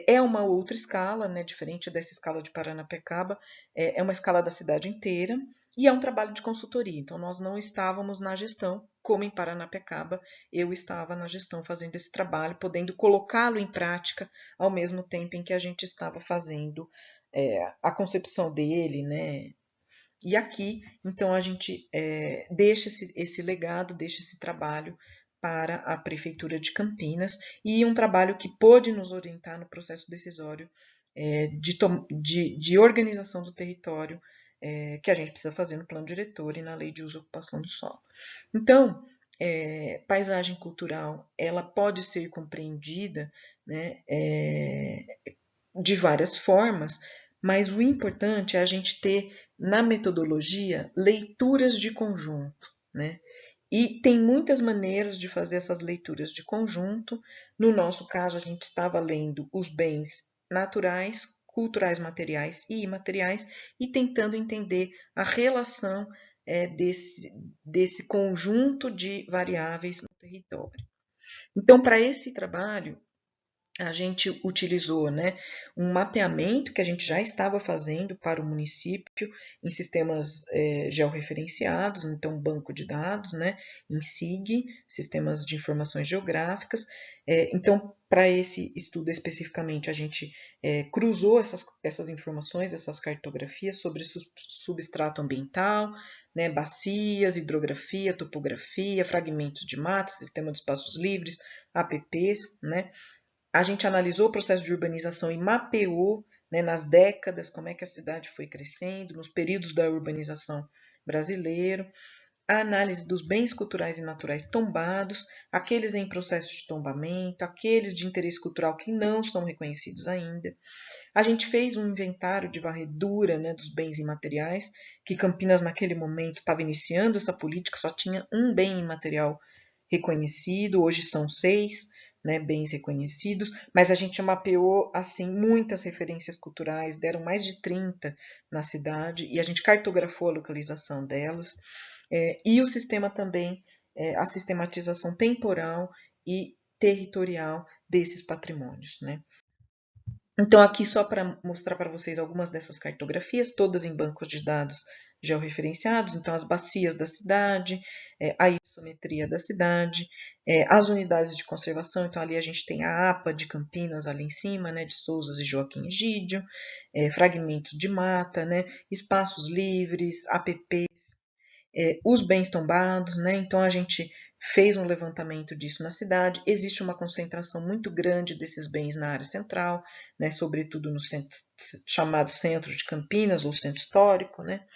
É uma outra escala, né, diferente dessa escala de Paranapiacaba, é uma escala da cidade inteira, e é um trabalho de consultoria. Então, nós não estávamos na gestão, como em Paranapiacaba, eu estava na gestão fazendo esse trabalho, podendo colocá-lo em prática ao mesmo tempo em que a gente estava fazendo a concepção dele, né, E aqui, então, a gente deixa esse legado, deixa esse trabalho para a Prefeitura de Campinas, e um trabalho que pôde nos orientar no processo decisório de organização do território que a gente precisa fazer no plano diretor e na lei de uso e ocupação do solo. Então, paisagem cultural, ela pode ser compreendida, né, de várias formas, mas o importante é a gente ter na metodologia leituras de conjunto, né? E tem muitas maneiras de fazer essas leituras de conjunto. No nosso caso, a gente estava lendo os bens naturais, culturais, materiais e imateriais e tentando entender a relação desse conjunto de variáveis no território. Então, para esse trabalho, a gente utilizou, né, um mapeamento que a gente já estava fazendo para o município em sistemas georreferenciados, então banco de dados, né, em SIG, sistemas de informações geográficas. Então, para esse estudo especificamente, a gente cruzou essas informações, essas cartografias sobre substrato ambiental, né, bacias, hidrografia, topografia, fragmentos de mata, sistema de espaços livres, APPs, né? A gente analisou o processo de urbanização e mapeou, né, nas décadas como é que a cidade foi crescendo, nos períodos da urbanização brasileiro, a análise dos bens culturais e naturais tombados, aqueles em processo de tombamento, aqueles de interesse cultural que não são reconhecidos ainda. A gente fez um inventário de varredura, né, dos bens imateriais, que Campinas naquele momento estava iniciando essa política, só tinha um bem imaterial reconhecido, hoje são 6, né, bens reconhecidos, mas a gente mapeou assim muitas referências culturais, deram mais de 30 na cidade, e a gente cartografou a localização delas, e o sistema também, a sistematização temporal e territorial desses patrimônios, né? Então, aqui só para mostrar para vocês algumas dessas cartografias, todas em bancos de dados georreferenciados, então as bacias da cidade, a isometria da cidade, as unidades de conservação, então ali a gente tem a APA de Campinas ali em cima, né, de Souzas e Joaquim Egídio, fragmentos de mata, né, espaços livres, APP, os bens tombados, né? Então a gente fez um levantamento disso na cidade. Existe uma concentração muito grande desses bens na área central, né? Sobretudo no centro, chamado centro de Campinas ou centro histórico, né?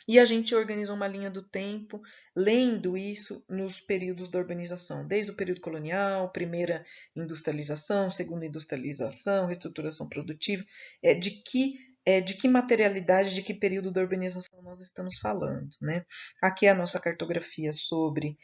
E a gente organizou uma linha do tempo, lendo isso nos períodos da urbanização, desde o período colonial, primeira industrialização, segunda industrialização, reestruturação produtiva, de que materialidade, de que período da urbanização nós estamos falando, né? Aqui é a nossa cartografia sobre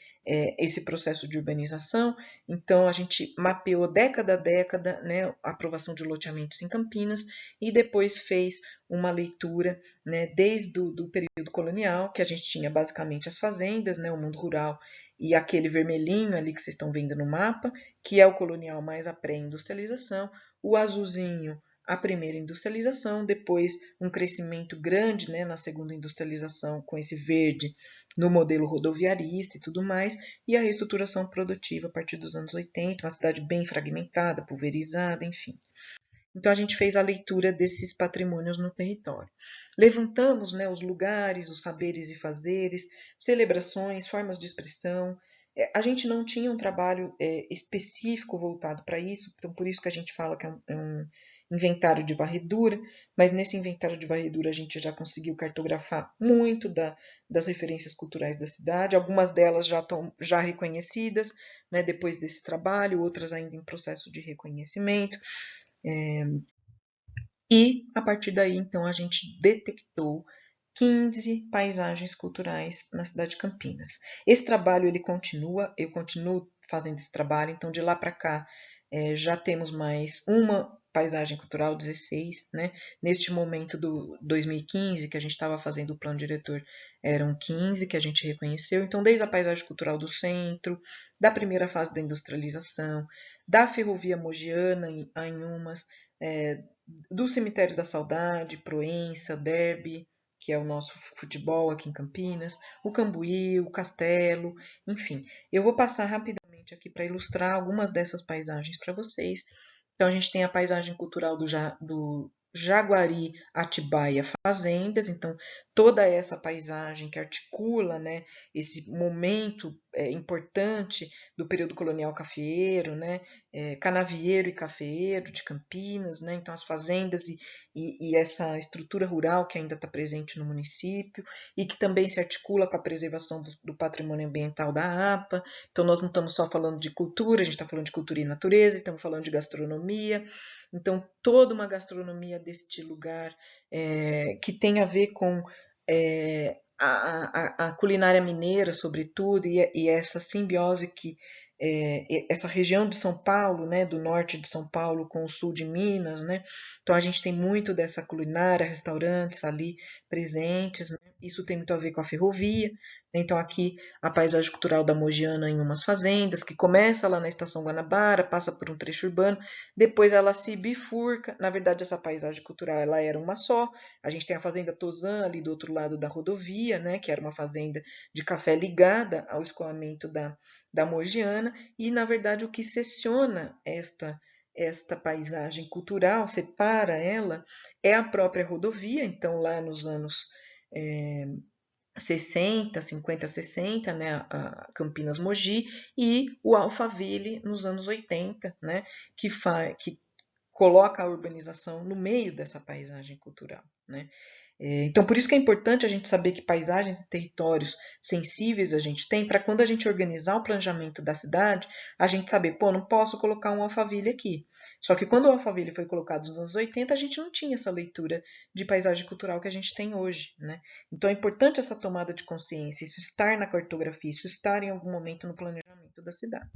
esse processo de urbanização. Então, a gente mapeou década a década, né, a aprovação de loteamentos em Campinas e depois fez uma leitura, né, desde o período colonial, que a gente tinha basicamente as fazendas, né, o mundo rural e aquele vermelhinho ali que vocês estão vendo no mapa, que é o colonial mais a pré-industrialização, o azulzinho a primeira industrialização, depois um crescimento grande, né, na segunda industrialização, com esse verde no modelo rodoviarista e tudo mais, e a reestruturação produtiva a partir dos anos 80, uma cidade bem fragmentada, pulverizada, enfim. Então a gente fez a leitura desses patrimônios no território. Levantamos, né, os lugares, os saberes e fazeres, celebrações, formas de expressão. A gente não tinha um trabalho específico voltado para isso, então por isso que a gente fala que é um inventário de varredura, mas nesse inventário de varredura a gente já conseguiu cartografar muito das referências culturais da cidade, algumas delas já estão já reconhecidas, né, depois desse trabalho, outras ainda em processo de reconhecimento. E a partir daí, então, a gente detectou 15 paisagens culturais na cidade de Campinas. Esse trabalho ele continua, eu continuo fazendo esse trabalho, então de lá para cá já temos mais uma paisagem cultural, 16, né? Neste momento do 2015, que a gente estava fazendo o plano diretor, eram 15 que a gente reconheceu. Então, desde a paisagem cultural do centro, da primeira fase da industrialização, da ferrovia mogiana em Anhumas, do Cemitério da Saudade, Proença, Derby, que é o nosso futebol aqui em Campinas, o Cambuí, o Castelo, enfim. Eu vou passar rapidamente aqui para ilustrar algumas dessas paisagens para vocês. Então, a gente tem a paisagem cultural do Jaguari, Atibaia, Fazendas, então toda essa paisagem que articula, né, esse momento importante do período colonial cafeeiro, né, canavieiro e cafeeiro de Campinas, né, então as fazendas e essa estrutura rural que ainda está presente no município e que também se articula com a preservação do patrimônio ambiental da APA. Então nós não estamos só falando de cultura, a gente está falando de cultura e natureza, estamos falando de gastronomia. Então, toda uma gastronomia deste lugar que tem a ver com a culinária mineira, sobretudo, e essa simbiose que essa região de São Paulo, né, do norte de São Paulo com o sul de Minas, né? Então a gente tem muito dessa culinária, restaurantes ali presentes, né? Isso tem muito a ver com a ferrovia. Então aqui a paisagem cultural da Mogiana em umas fazendas, que começa lá na Estação Guanabara, passa por um trecho urbano, depois ela se bifurca. Na verdade, essa paisagem cultural ela era uma só. A gente tem a fazenda Tozan ali do outro lado da rodovia, né, que era uma fazenda de café ligada ao escoamento da Mogiana, e na verdade o que secciona esta paisagem cultural, separa ela, é a própria rodovia. Então lá nos anos 60, 50, 60, né, a Campinas Mogi, e o Alphaville nos anos 80, né, que coloca a urbanização no meio dessa paisagem cultural, né? Então, por isso que é importante a gente saber que paisagens e territórios sensíveis a gente tem, para quando a gente organizar o planejamento da cidade, a gente saber, pô, não posso colocar um Alphaville aqui. Só que quando o Alphaville foi colocado nos anos 80, a gente não tinha essa leitura de paisagem cultural que a gente tem hoje, né? Então é importante essa tomada de consciência, isso estar na cartografia, isso estar em algum momento no planejamento da cidade.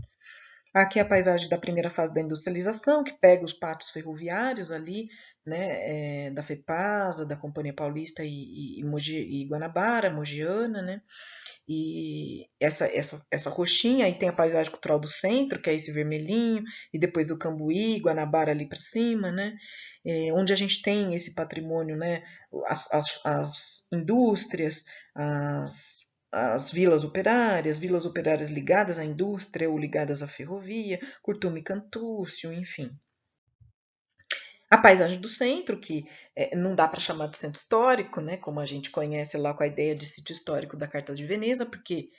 Aqui é a paisagem da primeira fase da industrialização, que pega os pátios ferroviários ali, né, da FEPASA, da Companhia Paulista e Guanabara, Mogiana, né? E essa roxinha, aí tem a paisagem cultural do centro, que é esse vermelhinho, e depois do Cambuí, Guanabara ali para cima, né? Onde a gente tem esse patrimônio, né? As indústrias, as vilas operárias ligadas à indústria ou ligadas à ferrovia, Curtume e Cantúcio, enfim. A paisagem do centro, que não dá para chamar de centro histórico, né, como a gente conhece lá com a ideia de sítio histórico da Carta de Veneza, porque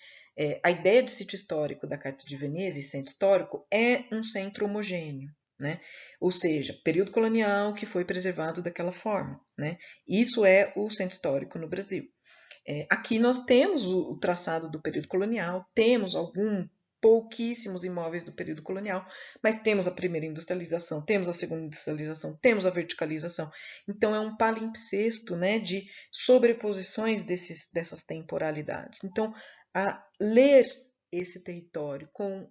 a ideia de sítio histórico da Carta de Veneza e centro histórico é um centro homogêneo, né? Ou seja, período colonial que foi preservado daquela forma, né? Isso é o centro histórico no Brasil. Aqui nós temos o traçado do período colonial, temos pouquíssimos imóveis do período colonial, mas temos a primeira industrialização, temos a segunda industrialização, temos a verticalização. Então é um palimpsesto, né, de sobreposições dessas temporalidades. Então, a ler esse território com,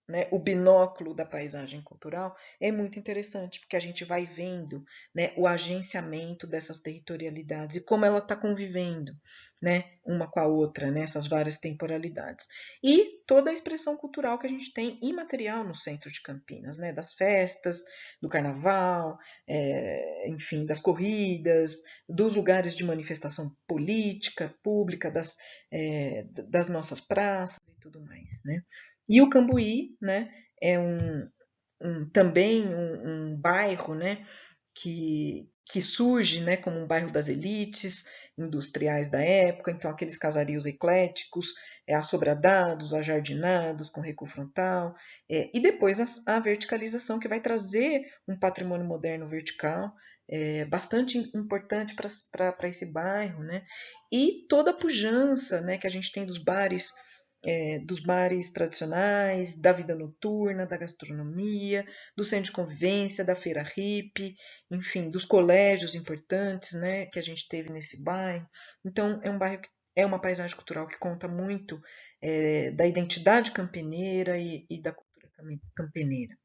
né, o binóculo da paisagem cultural é muito interessante, porque a gente vai vendo, né, o agenciamento dessas territorialidades e como ela está convivendo, né, uma com a outra, né, essas várias temporalidades. E toda a expressão cultural que a gente tem imaterial no centro de Campinas, né, das festas, do carnaval, enfim, das corridas, dos lugares de manifestação política, pública, das nossas praças e tudo mais, né. E o Cambuí, né, é também um bairro, né, que surge, né, como um bairro das elites industriais da época, então aqueles casarios ecléticos, assobradados, ajardinados, com recuo frontal, e depois a verticalização, que vai trazer um patrimônio moderno vertical, bastante importante para esse bairro, né, e toda a pujança, né, que a gente tem dos bares tradicionais, da vida noturna, da gastronomia, do centro de convivência, da feira hippie, enfim, dos colégios importantes, né, que a gente teve nesse bairro. Então, é um bairro que é uma paisagem cultural que conta muito da identidade campineira e da cultura campineira.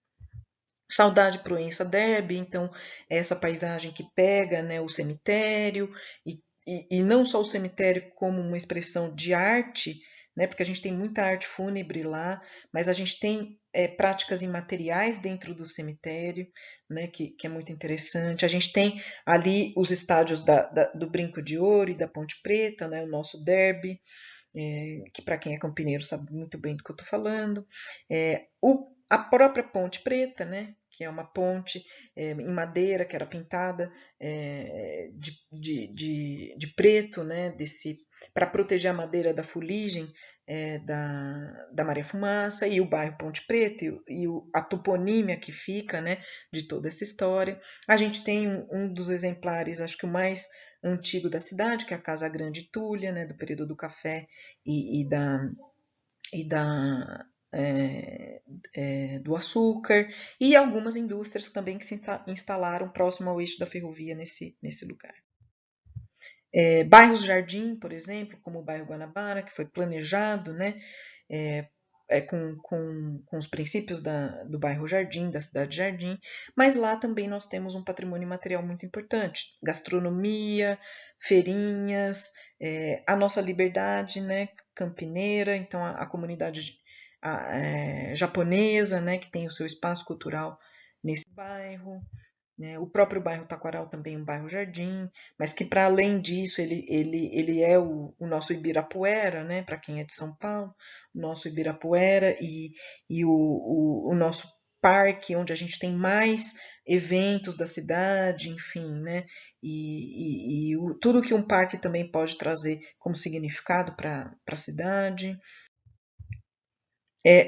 Saudade Proença Derby, então, é essa paisagem que pega, né, o cemitério, e não só o cemitério como uma expressão de arte, né, porque a gente tem muita arte fúnebre lá, mas a gente tem práticas imateriais dentro do cemitério, né, que é muito interessante. A gente tem ali os estádios do Brinco de Ouro e da Ponte Preta, né, o nosso derby, que para quem é campineiro sabe muito bem do que eu estou falando. a própria Ponte Preta, né, que é uma ponte em madeira que era pintada de preto, né, para proteger a madeira da fuligem da Maria Fumaça, e o bairro Ponte Preta a toponímia que fica, né, de toda essa história. A gente tem um dos exemplares, acho que o mais antigo da cidade, que é a Casa Grande Túlia, né, do período do café e do açúcar, e algumas indústrias também que se instalaram próximo ao eixo da ferrovia nesse lugar. Bairros Jardim, por exemplo, como o bairro Guanabara, que foi planejado, né, com os princípios do bairro Jardim, da cidade Jardim, mas lá também nós temos um patrimônio material muito importante, gastronomia, feirinhas, a nossa liberdade, né, campineira, então a comunidade japonesa, né, que tem o seu espaço cultural nesse bairro, né? O próprio bairro Taquaral também é um bairro jardim, mas que para além disso ele é o nosso Ibirapuera, né? Para quem é de São Paulo, o nosso Ibirapuera e o nosso parque, onde a gente tem mais eventos da cidade, enfim, né? Tudo que um parque também pode trazer como significado para a cidade.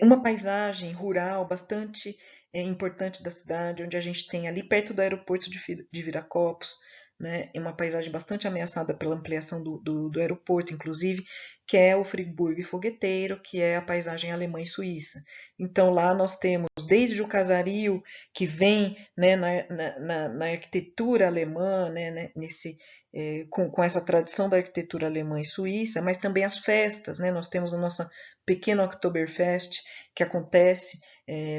Uma paisagem rural bastante importante da cidade, onde a gente tem ali perto do aeroporto de Viracopos, né, uma paisagem bastante ameaçada pela ampliação do aeroporto, inclusive, que é o Friburgo Fogueteiro, que é a paisagem alemã e suíça. Então lá nós temos desde o casario, que vem, né, na arquitetura alemã, né, com essa tradição da arquitetura alemã e suíça, mas também as festas, né? Nós temos a nossa pequena Oktoberfest, que acontece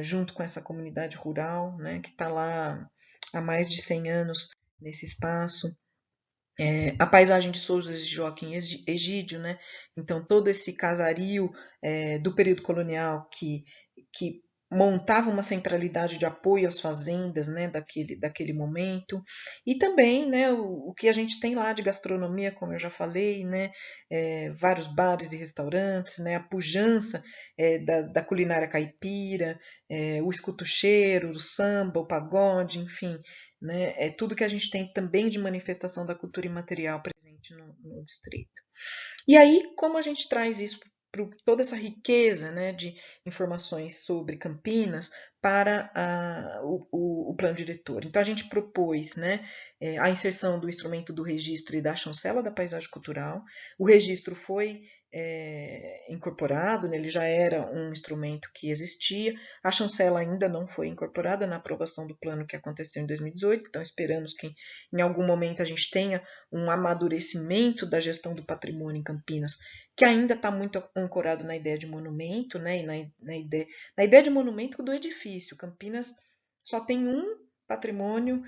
junto com essa comunidade rural, né, que está lá há mais de 100 anos nesse espaço. A paisagem de Souza de Joaquim Egídio, né? Então todo esse casario do período colonial que montava uma centralidade de apoio às fazendas, né, daquele momento, e também, né, o que a gente tem lá de gastronomia, como eu já falei, né, vários bares e restaurantes, né, a pujança da culinária caipira, o escuto-cheiro, o samba, o pagode, enfim, né, tudo que a gente tem também de manifestação da cultura imaterial presente no distrito. E aí, como a gente traz isso para toda essa riqueza, né, de informações sobre Campinas para o plano diretor? Então, a gente propôs, né, a inserção do instrumento do registro e da chancela da paisagem cultural. O registro foi incorporado, né, ele já era um instrumento que existia. A chancela ainda não foi incorporada na aprovação do plano que aconteceu em 2018, então esperamos que em algum momento a gente tenha um amadurecimento da gestão do patrimônio em Campinas, que ainda está muito ancorado na ideia de monumento, né, e na ideia de monumento do edifício. Campinas só tem um patrimônio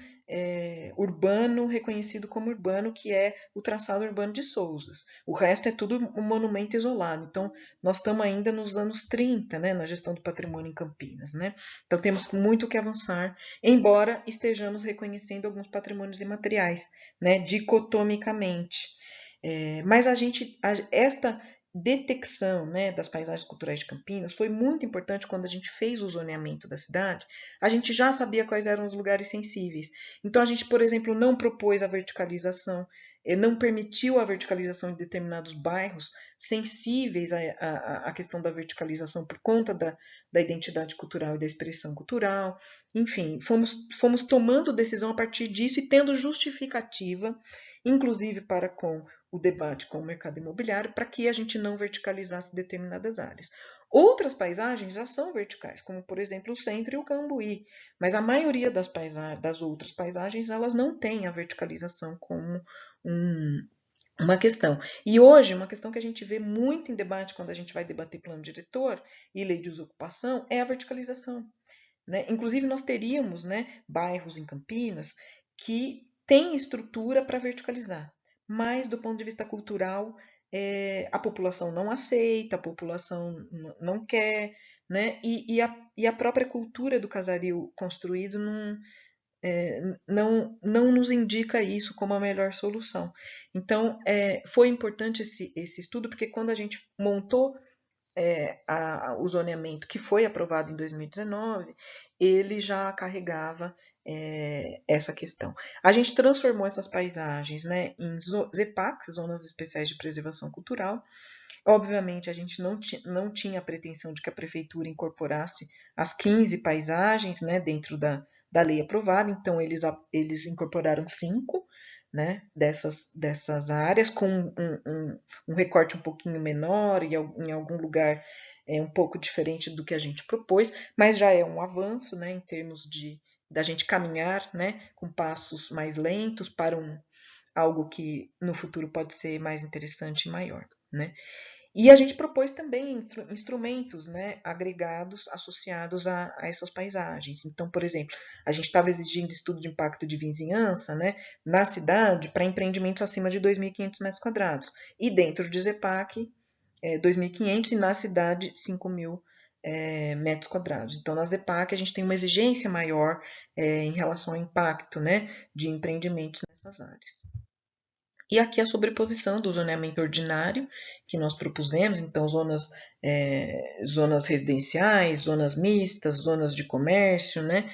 urbano reconhecido como urbano, que é o traçado urbano de Sousas. O resto é tudo um monumento isolado. Então, nós estamos ainda nos anos 30, né, na gestão do patrimônio em Campinas, né? Então, temos muito que avançar, embora estejamos reconhecendo alguns patrimônios imateriais, né, dicotomicamente. Mas esta detecção, né, das paisagens culturais de Campinas foi muito importante quando a gente fez o zoneamento da cidade. A gente já sabia quais eram os lugares sensíveis. Então a gente, por exemplo, não propôs a verticalização, não permitiu a verticalização em determinados bairros sensíveis à questão da verticalização por conta da identidade cultural e da expressão cultural. Enfim, fomos tomando decisão a partir disso e tendo justificativa, inclusive para com o debate com o mercado imobiliário, para que a gente não verticalizasse determinadas áreas. Outras paisagens já são verticais, como por exemplo o centro e o Cambuí, mas a maioria das outras paisagens elas não têm a verticalização como uma questão. E hoje, uma questão que a gente vê muito em debate quando a gente vai debater plano diretor e lei de desocupação é a verticalização. Né? Inclusive, nós teríamos, né, bairros em Campinas que têm estrutura para verticalizar, mas do ponto de vista cultural, a população não aceita, a população não quer, né? E a própria cultura do casario construído não nos indica isso como a melhor solução. Então, foi importante esse estudo, porque quando a gente montou o zoneamento que foi aprovado em 2019, ele já carregava essa questão. A gente transformou essas paisagens, né, em ZEPACs, Zonas Especiais de Preservação Cultural. Obviamente, a gente não tinha a pretensão de que a prefeitura incorporasse as 15 paisagens, né, dentro da lei aprovada, então eles incorporaram 5, né, dessas áreas, com um recorte um pouquinho menor e em algum lugar um pouco diferente do que a gente propôs, mas já é um avanço, né, em termos da gente caminhar, né, com passos mais lentos para algo que no futuro pode ser mais interessante e maior, né. E a gente propôs também instrumentos, né, agregados, associados a essas paisagens. Então, por exemplo, a gente estava exigindo estudo de impacto de vizinhança, né, na cidade para empreendimentos acima de 2.500 metros quadrados. E dentro de ZEPAC, 2.500 e na cidade 5.000 metros quadrados. Então, na ZEPAC, a gente tem uma exigência maior em relação ao impacto, né, de empreendimentos nessas áreas. E aqui a sobreposição do zoneamento ordinário que nós propusemos, então zonas residenciais, zonas mistas, zonas de comércio, né?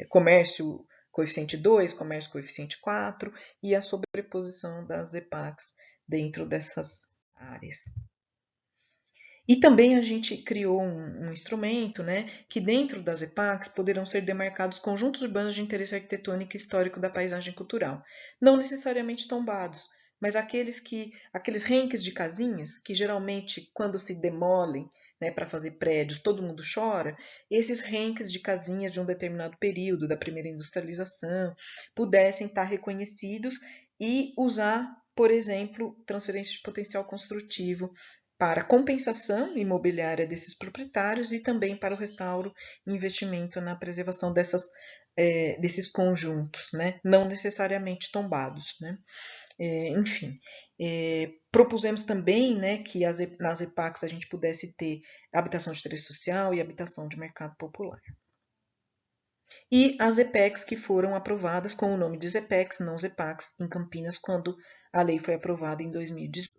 Comércio coeficiente 2, comércio coeficiente 4, e a sobreposição das EPACs dentro dessas áreas. E também a gente criou um instrumento, né, que dentro das EPACs poderão ser demarcados conjuntos urbanos de interesse arquitetônico e histórico da paisagem cultural. Não necessariamente tombados, mas aqueles renques de casinhas, que geralmente quando se demolem, né, para fazer prédios, todo mundo chora, esses renques de casinhas de um determinado período da primeira industrialização pudessem estar reconhecidos e usar, por exemplo, transferência de potencial construtivo para compensação imobiliária desses proprietários e também para o restauro e investimento na preservação desses conjuntos, né? Não necessariamente tombados, né? Enfim, propusemos também, né, que nas EPACs a gente pudesse ter habitação de interesse social e habitação de mercado popular. E as EPECs que foram aprovadas com o nome de ZEPECs, não ZEPACs, em Campinas, quando a lei foi aprovada em 2018.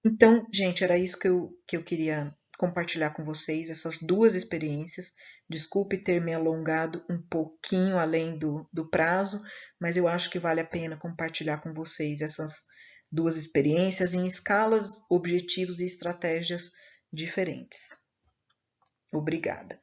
Então, gente, era isso que eu queria compartilhar com vocês, essas duas experiências. Desculpe ter me alongado um pouquinho além do prazo, mas eu acho que vale a pena compartilhar com vocês essas duas experiências em escalas, objetivos e estratégias diferentes. Obrigada.